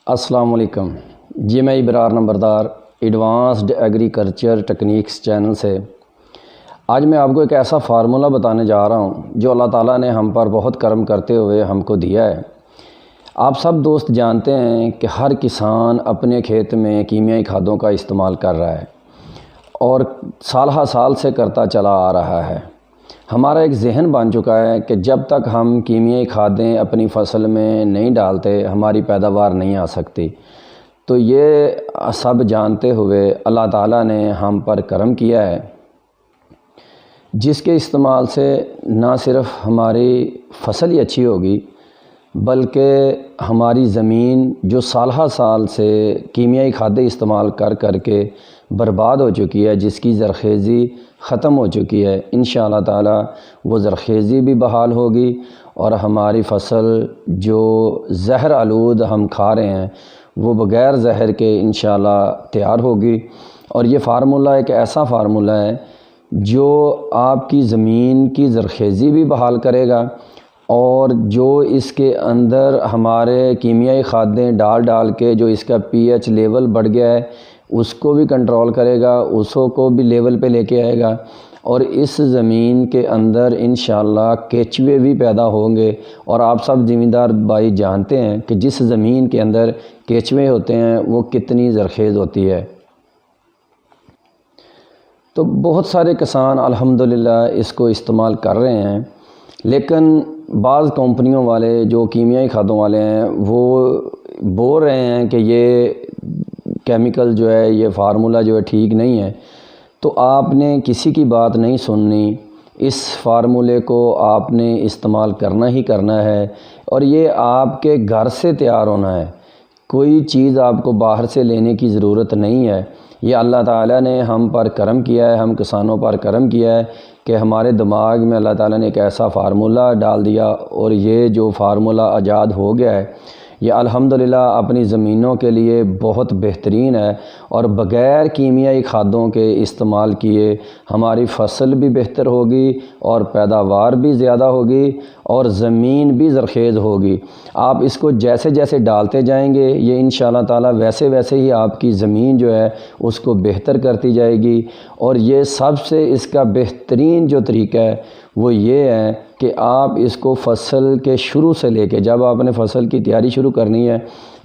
السلام علیکم جی، میں ابرار نمبردار ایڈوانسڈ ایگریکلچر ٹیکنیکس چینل سے آج میں آپ کو ایک ایسا فارمولہ بتانے جا رہا ہوں جو اللہ تعالیٰ نے ہم پر بہت کرم کرتے ہوئے ہم کو دیا ہے۔ آپ سب دوست جانتے ہیں کہ ہر کسان اپنے کھیت میں کیمیائی کھادوں کا استعمال کر رہا ہے اور سال سال سے کرتا چلا آ رہا ہے۔ ہمارا ایک ذہن بن چکا ہے کہ جب تک ہم کیمیائی کھادیں اپنی فصل میں نہیں ڈالتے ہماری پیداوار نہیں آ سکتی۔ تو یہ سب جانتے ہوئے اللہ تعالیٰ نے ہم پر کرم کیا ہے، جس کے استعمال سے نہ صرف ہماری فصل ہی اچھی ہوگی بلکہ ہماری زمین جو سال سے کیمیائی کھادیں استعمال کر کے برباد ہو چکی ہے، جس کی زرخیزی ختم ہو چکی ہے، انشاءاللہ تعالیٰ وہ زرخیزی بھی بحال ہوگی اور ہماری فصل جو زہر آلود ہم کھا رہے ہیں وہ بغیر زہر کے انشاءاللہ تیار ہوگی۔ اور یہ فارمولہ ایک ایسا فارمولہ ہے جو آپ کی زمین کی زرخیزی بھی بحال کرے گا اور جو اس کے اندر ہمارے کیمیائی کھادیں ڈال کے جو اس کا پی ایچ لیول بڑھ گیا ہے اس کو بھی کنٹرول کرے گا، اسوں کو بھی لیول پہ لے کے آئے گا، اور اس زمین کے اندر انشاءاللہ کیچوے بھی پیدا ہوں گے۔ اور آپ سب زمیندار بھائی جانتے ہیں کہ جس زمین کے اندر کیچوے ہوتے ہیں وہ کتنی زرخیز ہوتی ہے۔ تو بہت سارے کسان الحمدللہ اس کو استعمال کر رہے ہیں، لیکن بعض کمپنیوں والے جو کیمیائی کھادوں والے ہیں وہ بول رہے ہیں کہ یہ کیمیکل جو ہے، یہ فارمولہ جو ہے ٹھیک نہیں ہے۔ تو آپ نے کسی کی بات نہیں سننی، اس فارمولے کو آپ نے استعمال کرنا ہی کرنا ہے، اور یہ آپ کے گھر سے تیار ہونا ہے، کوئی چیز آپ کو باہر سے لینے کی ضرورت نہیں ہے۔ یہ اللہ تعالیٰ نے ہم پر کرم کیا ہے، ہم کسانوں پر کرم کیا ہے کہ ہمارے دماغ میں اللہ تعالیٰ نے ایک ایسا فارمولہ ڈال دیا، اور یہ جو فارمولہ ایجاد ہو گیا ہے یہ الحمدللہ اپنی زمینوں کے لیے بہت بہترین ہے، اور بغیر کیمیائی کھادوں کے استعمال کیے ہماری فصل بھی بہتر ہوگی اور پیداوار بھی زیادہ ہوگی اور زمین بھی زرخیز ہوگی۔ آپ اس کو جیسے جیسے ڈالتے جائیں گے یہ انشاءاللہ تعالیٰ ویسے ہی آپ کی زمین جو ہے اس کو بہتر کرتی جائے گی۔ اور یہ سب سے اس کا بہترین جو طریقہ ہے وہ یہ ہے کہ آپ اس کو فصل کے شروع سے لے کے، جب آپ نے فصل کی تیاری شروع کرنی ہے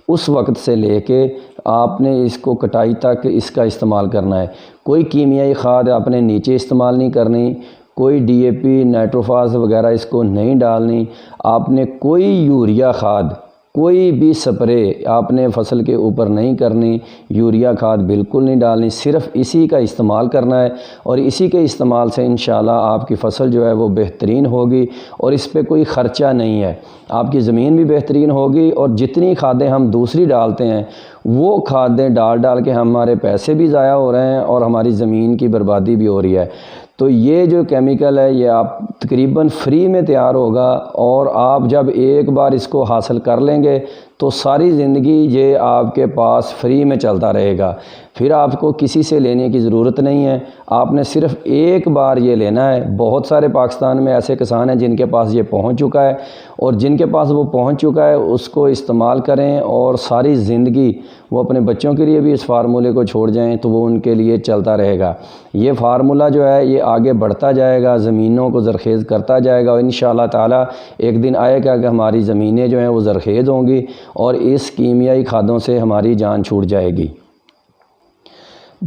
اس وقت سے لے کے آپ نے اس کو کٹائی تک اس کا استعمال کرنا ہے۔ کوئی کیمیائی کھاد آپ نے نیچے استعمال نہیں کرنی، کوئی ڈی اے پی، نائٹروفاس وغیرہ اس کو نہیں ڈالنی، آپ نے کوئی یوریا کھاد، کوئی بھی سپرے آپ نے فصل کے اوپر نہیں کرنی، یوریا کھاد بالکل نہیں ڈالنی، صرف اسی کا استعمال کرنا ہے، اور اسی کے استعمال سے انشاءاللہ آپ کی فصل جو ہے وہ بہترین ہوگی، اور اس پہ کوئی خرچہ نہیں ہے، آپ کی زمین بھی بہترین ہوگی، اور جتنی کھادیں ہم دوسری ڈالتے ہیں وہ کھادیں ڈال کے ہمارے پیسے بھی ضائع ہو رہے ہیں اور ہماری زمین کی بربادی بھی ہو رہی ہے۔ تو یہ جو کیمیکل ہے یہ آپ تقریباً فری میں تیار ہوگا، اور آپ جب ایک بار اس کو حاصل کر لیں گے تو ساری زندگی یہ آپ کے پاس فری میں چلتا رہے گا، پھر آپ کو کسی سے لینے کی ضرورت نہیں ہے، آپ نے صرف ایک بار یہ لینا ہے۔ بہت سارے پاکستان میں ایسے کسان ہیں جن کے پاس یہ پہنچ چکا ہے، اور جن کے پاس وہ پہنچ چکا ہے اس کو استعمال کریں، اور ساری زندگی وہ اپنے بچوں کے لیے بھی اس فارمولے کو چھوڑ جائیں تو وہ ان کے لیے چلتا رہے گا۔ یہ فارمولہ جو ہے یہ آگے بڑھتا جائے گا، زمینوں کو زرخیز کرتا جائے گا، اور انشاءاللہ تعالیٰ ایک دن آئے گا کہ ہماری زمینیں جو ہیں وہ زرخیز ہوں گی اور اس کیمیائی کھادوں سے ہماری جان چھوٹ جائے گی۔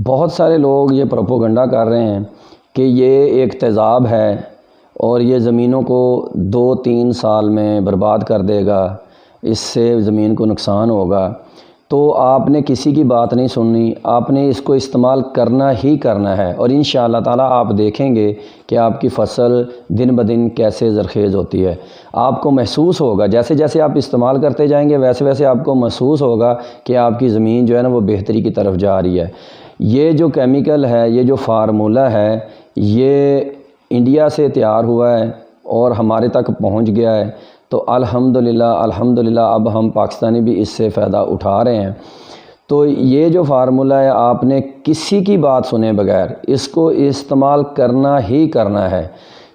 بہت سارے لوگ یہ پروپیگنڈا کر رہے ہیں کہ یہ ایک تیزاب ہے اور یہ زمینوں کو 2-3 سال میں برباد کر دے گا، اس سے زمین کو نقصان ہوگا۔ تو آپ نے کسی کی بات نہیں سننی، آپ نے اس کو استعمال کرنا ہی کرنا ہے، اور انشاءاللہ تعالیٰ آپ دیکھیں گے کہ آپ کی فصل دن بدن کیسے زرخیز ہوتی ہے۔ آپ کو محسوس ہوگا، جیسے جیسے آپ استعمال کرتے جائیں گے ویسے آپ کو محسوس ہوگا کہ آپ کی زمین جو ہے نا وہ بہتری کی طرف جا رہی ہے۔ یہ جو کیمیکل ہے، یہ جو فارمولہ ہے، یہ انڈیا سے تیار ہوا ہے اور ہمارے تک پہنچ گیا ہے، تو الحمدللہ اب ہم پاکستانی بھی اس سے فائدہ اٹھا رہے ہیں۔ تو یہ جو فارمولہ ہے آپ نے کسی کی بات سنے بغیر اس کو استعمال کرنا ہی کرنا ہے۔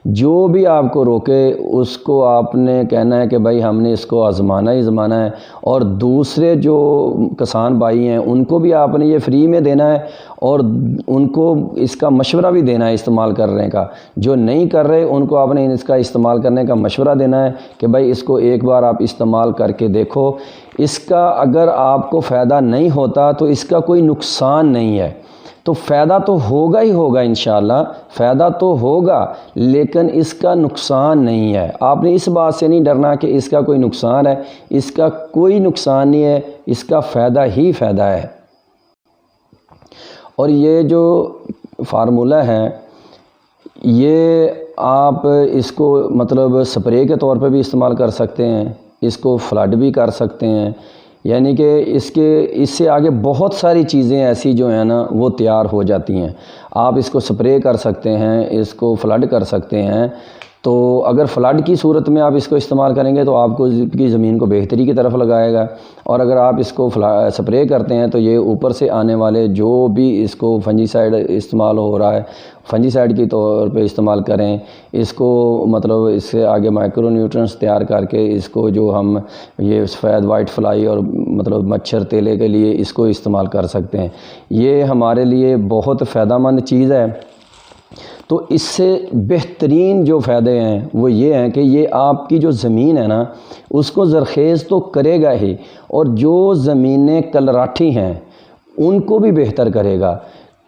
جو بھی آپ کو روکے اس کو آپ نے کہنا ہے کہ بھائی ہم نے اس کو آزمانا ہی آزمانا ہے، اور دوسرے جو کسان بھائی ہیں ان کو بھی آپ نے یہ فری میں دینا ہے، اور ان کو اس کا مشورہ بھی دینا ہے استعمال کرنے کا۔ جو نہیں کر رہے ان کو آپ نے اس کا استعمال کرنے کا مشورہ دینا ہے کہ بھائی اس کو ایک بار آپ استعمال کر کے دیکھو، اس کا اگر آپ کو فائدہ نہیں ہوتا تو اس کا کوئی نقصان نہیں ہے، تو فائدہ تو ہوگا ہی ہوگا انشاءاللہ، فائدہ تو ہوگا لیکن اس کا نقصان نہیں ہے۔ آپ نے اس بات سے نہیں ڈرنا کہ اس کا کوئی نقصان ہے، اس کا کوئی نقصان نہیں ہے، اس کا فائدہ ہی فائدہ ہے۔ اور یہ جو فارمولہ ہے یہ آپ اس کو مطلب سپرے کے طور پہ بھی استعمال کر سکتے ہیں، اس کو فلڈ بھی کر سکتے ہیں، یعنی کہ اس سے آگے بہت ساری چیزیں ایسی جو ہیں نا وہ تیار ہو جاتی ہیں۔ آپ اس کو سپرے کر سکتے ہیں، اس کو فلڈ کر سکتے ہیں۔ تو اگر فلڈ کی صورت میں آپ اس کو استعمال کریں گے تو آپ کو کی زمین کو بہتری کی طرف لگائے گا، اور اگر آپ اس کو سپرے کرتے ہیں تو یہ اوپر سے آنے والے جو بھی اس کو فنجی سائڈ استعمال ہو رہا ہے، فنجی سائڈ کی طور پہ استعمال کریں، اس کو مطلب اس سے آگے مائکرو نیوٹرنس تیار کر کے اس کو جو ہم یہ سفید وائٹ فلائی اور مطلب مچھر تیلے کے لیے اس کو استعمال کر سکتے ہیں۔ یہ ہمارے لیے بہت فائدہ مند چیز ہے۔ تو اس سے بہترین جو فائدے ہیں وہ یہ ہیں کہ یہ آپ کی جو زمین ہے نا اس کو زرخیز تو کرے گا ہی، اور جو زمینیں کلراٹھی ہیں ان کو بھی بہتر کرے گا،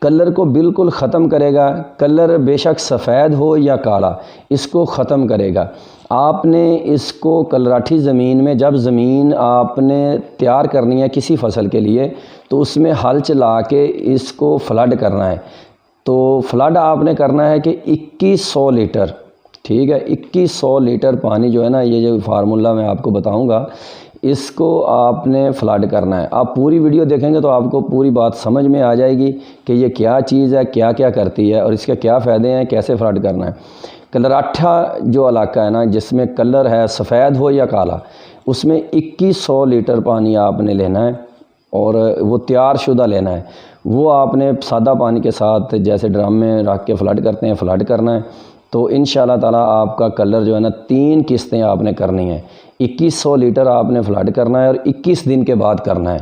کلر کو بالکل ختم کرے گا، کلر بے شک سفید ہو یا کالا اس کو ختم کرے گا۔ آپ نے اس کو کلراٹھی زمین میں جب زمین آپ نے تیار کرنی ہے کسی فصل کے لیے تو اس میں ہل چلا کے اس کو فلڈ کرنا ہے۔ تو فلڈ آپ نے کرنا ہے کہ 2100 لیٹر، ٹھیک ہے، 2100 لیٹر پانی جو ہے نا، یہ جو فارمولہ میں آپ کو بتاؤں گا اس کو آپ نے فلڈ کرنا ہے۔ آپ پوری ویڈیو دیکھیں گے تو آپ کو پوری بات سمجھ میں آ جائے گی کہ یہ کیا چیز ہے، کیا کیا کرتی ہے اور اس کے کیا فائدے ہیں، کیسے فلڈ کرنا ہے۔ کلراٹھا جو علاقہ ہے نا جس میں کلر ہے سفید ہو یا کالا، اس میں 2100 لیٹر پانی آپ نے لینا ہے، اور وہ تیار شدہ لینا ہے۔ وہ آپ نے سادہ پانی کے ساتھ جیسے ڈرم میں رکھ کے فلڈ کرتے ہیں فلڈ کرنا ہے۔ تو انشاءاللہ تعالیٰ آپ کا کلر جو ہے نا 3 قسطیں آپ نے کرنی ہیں۔ 2100 لیٹر آپ نے فلڈ کرنا ہے اور 21 دن کے بعد کرنا ہے۔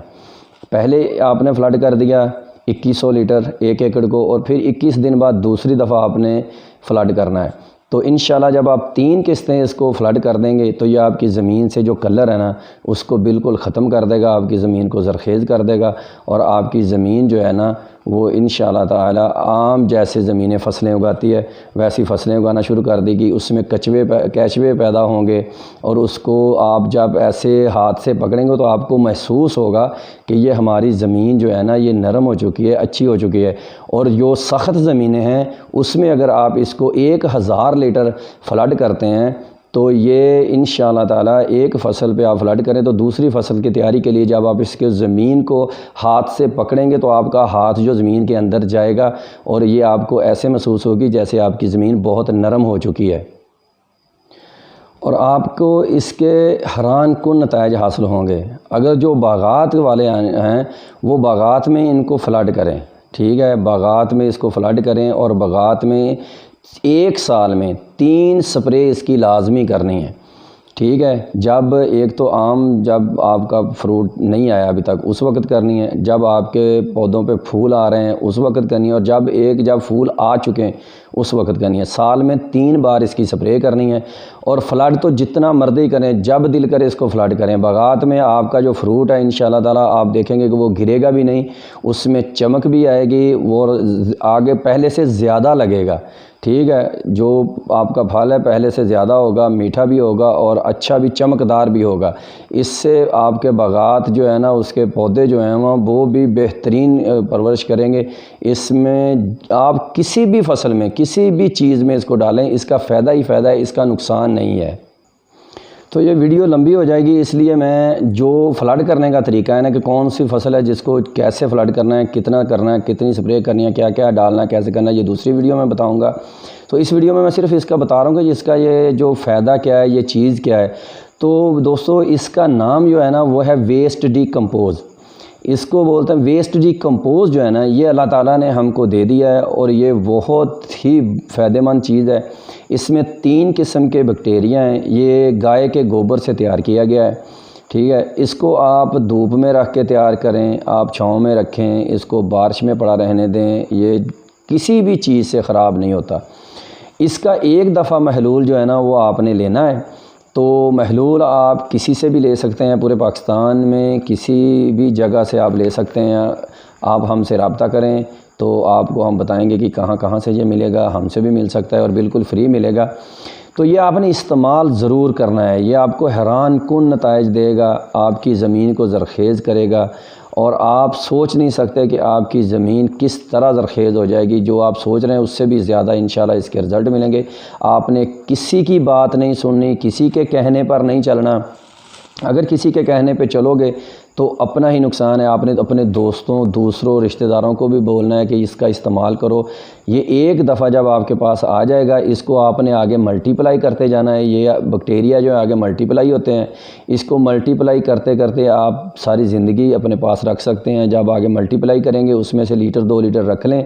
پہلے آپ نے فلڈ کر دیا 2100 لیٹر 1 ایکڑ کو، اور پھر 21 دن بعد دوسری دفعہ آپ نے فلڈ کرنا ہے۔ تو انشاءاللہ جب آپ 3 قسطیں اس کو فلڈ کر دیں گے تو یہ آپ کی زمین سے جو کلر ہے نا اس کو بالکل ختم کر دے گا، آپ کی زمین کو زرخیز کر دے گا، اور آپ کی زمین جو ہے نا وہ انشاءاللہ تعالی عام جیسے زمینیں فصلیں اگاتی ہے ویسی فصلیں اگانا شروع کر دے گی۔ اس میں کیچوے پیدا ہوں گے، اور اس کو آپ جب ایسے ہاتھ سے پکڑیں گے تو آپ کو محسوس ہوگا کہ یہ ہماری زمین جو ہے نا یہ نرم ہو چکی ہے، اچھی ہو چکی ہے۔ اور جو سخت زمینیں ہیں اس میں اگر آپ اس کو 1000 لیٹر فلڈ کرتے ہیں تو یہ انشاءاللہ تعالیٰ ایک فصل پہ آپ فلڈ کریں تو دوسری فصل کی تیاری کے لیے جب آپ اس کے زمین کو ہاتھ سے پکڑیں گے تو آپ کا ہاتھ جو زمین کے اندر جائے گا، اور یہ آپ کو ایسے محسوس ہوگی جیسے آپ کی زمین بہت نرم ہو چکی ہے، اور آپ کو اس کے حیران کن نتائج حاصل ہوں گے۔ اگر جو باغات والے ہیں وہ باغات میں ان کو فلڈ کریں، ٹھیک ہے، باغات میں اس کو فلڈ کریں، اور باغات میں 1 سال میں 3 سپرے اس کی لازمی کرنی ہے، ٹھیک ہے۔ جب ایک تو جب آپ کا فروٹ نہیں آیا ابھی تک اس وقت کرنی ہے، جب آپ کے پودوں پہ پھول آ رہے ہیں اس وقت کرنی ہے، اور جب پھول آ چکے ہیں اس وقت کرنی ہے۔ سال میں 3 بار اس کی سپرے کرنی ہے، اور فلڈ تو جتنا مرضی کریں، جب دل کرے اس کو فلڈ کریں۔ باغات میں آپ کا جو فروٹ ہے انشاءاللہ تعالیٰ آپ دیکھیں گے کہ وہ گرے گا بھی نہیں، اس میں چمک بھی آئے گی، وہ آگے پہلے سے زیادہ لگے گا، ٹھیک ہے۔ جو آپ کا پھل ہے پہلے سے زیادہ ہوگا، میٹھا بھی ہوگا اور اچھا بھی چمکدار بھی ہوگا۔ اس سے آپ کے باغات جو ہے نا اس کے پودے جو ہیں وہ بھی بہترین پرورش کریں گے۔ اس میں آپ کسی بھی فصل میں کسی بھی چیز میں اس کو ڈالیں، اس کا فائدہ ہی فائدہ ہے، اس کا نقصان نہیں ہے۔ تو یہ ویڈیو لمبی ہو جائے گی، اس لیے میں جو فلڈ کرنے کا طریقہ ہے نا کہ کون سی فصل ہے جس کو کیسے فلڈ کرنا ہے، کتنا کرنا ہے، کتنی سپرے کرنی ہے، کیا کیا ڈالنا ہے، کیسے کرنا ہے، یہ دوسری ویڈیو میں بتاؤں گا۔ تو اس ویڈیو میں صرف اس کا بتا رہا ہوں کہ اس کا یہ جو فائدہ کیا ہے، یہ چیز کیا ہے۔ تو دوستو اس کا نام جو ہے نا وہ ہے ویسٹ ڈی کمپوز، اس کو بولتے ہیں ویسٹ ڈی کمپوز جو ہے نا یہ اللہ تعالیٰ نے ہم کو دے دیا ہے، اور یہ بہت ہی فائدہ مند چیز ہے۔ اس میں 3 قسم کے بیکٹیریا ہیں، یہ گائے کے گوبر سے تیار کیا گیا ہے، ٹھیک ہے۔ اس کو آپ دھوپ میں رکھ کے تیار کریں، آپ چھاؤں میں رکھیں، اس کو بارش میں پڑا رہنے دیں، یہ کسی بھی چیز سے خراب نہیں ہوتا۔ اس کا ایک دفعہ محلول جو ہے نا وہ آپ نے لینا ہے، تو محلول آپ کسی سے بھی لے سکتے ہیں، پورے پاکستان میں کسی بھی جگہ سے آپ لے سکتے ہیں۔ آپ ہم سے رابطہ کریں تو آپ کو ہم بتائیں گے کہ کہاں کہاں سے یہ ملے گا، ہم سے بھی مل سکتا ہے اور بالکل فری ملے گا۔ تو یہ آپ نے استعمال ضرور کرنا ہے، یہ آپ کو حیران کن نتائج دے گا، آپ کی زمین کو زرخیز کرے گا، اور آپ سوچ نہیں سکتے کہ آپ کی زمین کس طرح زرخیز ہو جائے گی۔ جو آپ سوچ رہے ہیں اس سے بھی زیادہ انشاءاللہ اس کے رزلٹ ملیں گے۔ آپ نے کسی کی بات نہیں سننی، کسی کے کہنے پر نہیں چلنا۔ اگر کسی کے کہنے پہ چلو گے تو اپنا ہی نقصان ہے۔ آپ نے اپنے دوستوں، دوسروں، رشتہ داروں کو بھی بولنا ہے کہ اس کا استعمال کرو۔ یہ ایک دفعہ جب آپ کے پاس آ جائے گا، اس کو آپ نے آگے ملٹیپلائی کرتے جانا ہے۔ یہ بیکٹیریا جو ہے آگے ملٹیپلائی ہوتے ہیں، اس کو ملٹیپلائی کرتے کرتے آپ ساری زندگی اپنے پاس رکھ سکتے ہیں۔ جب آگے ملٹیپلائی کریں گے، اس میں سے لیٹر 2 لیٹر رکھ لیں،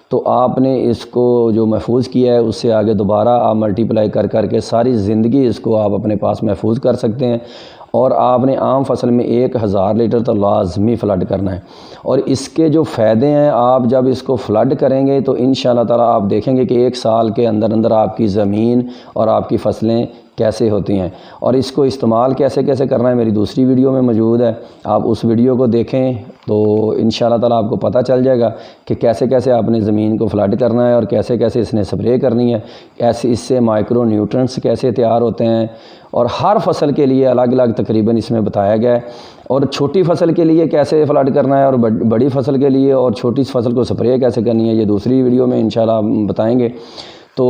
تو آپ نے اس کو جو محفوظ کیا ہے اس سے آگے دوبارہ آپ ملٹیپلائی کر کر کے ساری زندگی اس کو آپ اپنے پاس محفوظ کر سکتے ہیں۔ اور آپ نے عام فصل میں 1000 لیٹر تو لازمی فلڈ کرنا ہے۔ اور اس کے جو فائدے ہیں، آپ جب اس کو فلڈ کریں گے تو انشاءاللہ تعالیٰ آپ دیکھیں گے کہ 1 سال کے اندر اندر آپ کی زمین اور آپ کی فصلیں کیسے ہوتی ہیں۔ اور اس کو استعمال کیسے کیسے کرنا ہے میری دوسری ویڈیو میں موجود ہے، آپ اس ویڈیو کو دیکھیں تو انشاءاللہ تعالیٰ آپ کو پتہ چل جائے گا کہ کیسے کیسے آپ نے زمین کو فلڈ کرنا ہے اور کیسے کیسے اس نے سپرے کرنی ہے، ایسے اس سے مائکرو نیوٹرنٹس کیسے تیار ہوتے ہیں، اور ہر فصل کے لیے الگ الگ تقریباً اس میں بتایا گیا ہے۔ اور چھوٹی فصل کے لیے کیسے فلڈ کرنا ہے، اور بڑی فصل کے لیے اور چھوٹی فصل کو سپرے کیسے کرنی ہے، یہ دوسری ویڈیو میں انشاءاللہ بتائیں گے۔ تو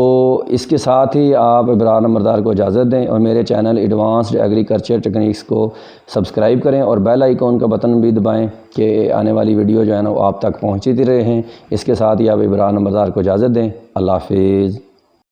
اس کے ساتھ ہی آپ ابرار نمبردار کو اجازت دیں اور میرے چینل ایڈوانسڈ ایگریکلچر ٹیکنیکس کو سبسکرائب کریں اور بیل آئیکن کا بٹن بھی دبائیں کہ آنے والی ویڈیو جو ہے نا وہ آپ تک پہنچتی رہیں۔ اس کے ساتھ ہی آپ ابرار نمبردار کو اجازت دیں۔ اللہ حافظ۔